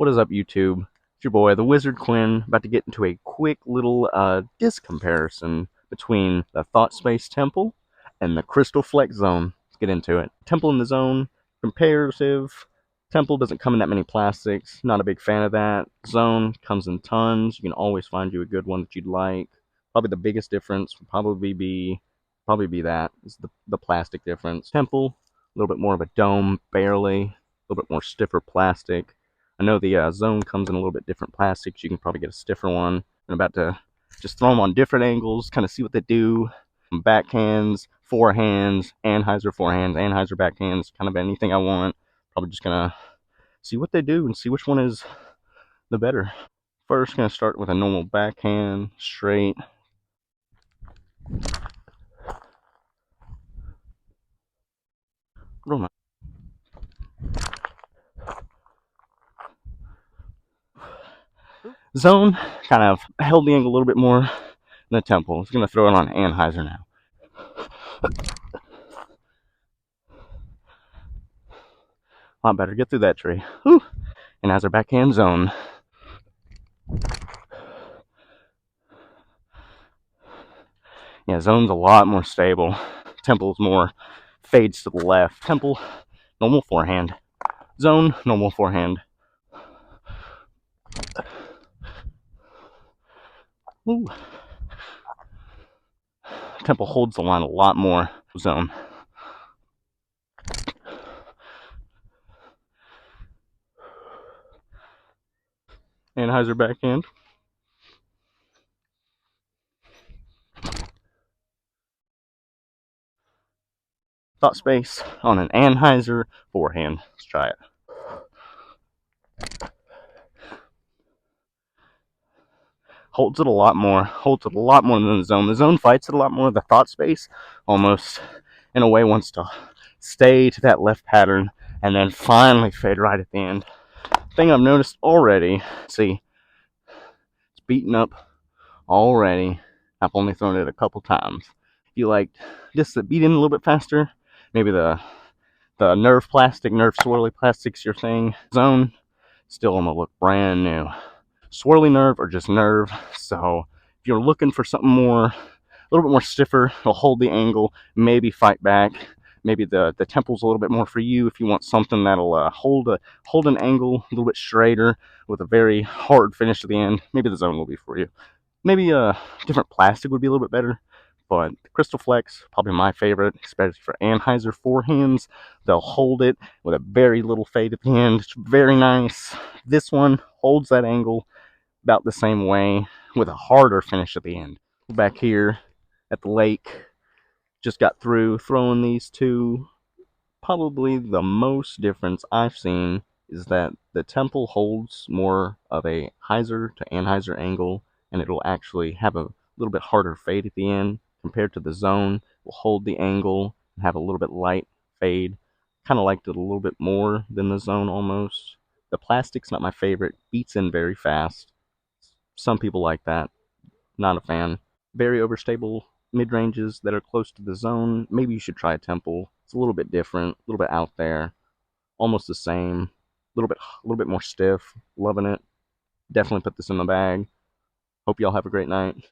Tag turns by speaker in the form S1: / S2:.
S1: What is up, YouTube? It's your boy, the Wizard Quinn, about to get into a quick little disc comparison between the Thought Space Temple and the Crystal Flex Zone. Let's get into it. Temple in the Zone, comparative. Temple doesn't come in that many plastics. Not a big fan of that. Zone comes in tons. You can always find you a good one that you'd like. Probably the biggest difference would probably be that is the plastic difference. Temple, a little bit more of a dome, barely. A little bit more stiffer plastic. I know the Zone comes in a little bit different plastics. You can probably get a stiffer one. I'm about to just throw them on different angles, kind of see what they do. Backhands, forehands, Anheuser forehands, Anheuser backhands, kind of anything I want. Probably just gonna see what they do and see which one is the better. First, gonna start with a normal backhand, straight. Real nice. Zone kind of held the angle a little bit more than the Temple. I'm gonna throw it on Anheuser now. A lot better. Get through that tree. Whew. Anheuser backhand Zone. Yeah, Zone's a lot more stable. Temple's more fades to the left. Temple, normal forehand. Zone, normal forehand. Ooh. Temple holds the line a lot more. Zone. Anheuser backhand. Thought space on an Anheuser forehand. Let's try it. Holds it a lot more. Holds it a lot more than the Zone. The Zone fights it a lot more. The thought space almost, in a way, wants to stay to that left pattern and then finally fade right at the end. Thing I've noticed already, see, it's beaten up already. I've only thrown it a couple times. If you like just to beat in a little bit faster, maybe the Nerve plastic, Nerve swirly plastic's your thing. Zone, still gonna look brand new. Swirly Nerve or just Nerve. So if you're looking for something more, a little bit more stiffer, it'll hold the angle, maybe fight back. Maybe the Temple's a little bit more for you if you want something that'll hold an angle a little bit straighter with a very hard finish to the end. Maybe the Zone will be for you. Maybe a different plastic would be a little bit better, but the Crystal Flex, probably my favorite, especially for Anheuser forehands. They'll hold it with a very little fade at the end. It's very nice. This one holds that angle about the same way with a harder finish at the end. Back here at the lake, just got through throwing these two. Probably the most difference I've seen is that the Temple holds more of a Heiser to Anheuser angle, and it'll actually have a little bit harder fade at the end compared to the Zone. Will hold the angle and have a little bit light fade. Kind of liked it a little bit more than the Zone almost. The plastic's not my favorite. Beats in very fast. Some people like that. Not a fan. Very overstable mid-ranges that are close to the Zone. Maybe you should try a Temple. It's a little bit different, a little bit out there. Almost the same. A little bit more stiff. Loving it. Definitely put this in the bag. Hope y'all have a great night.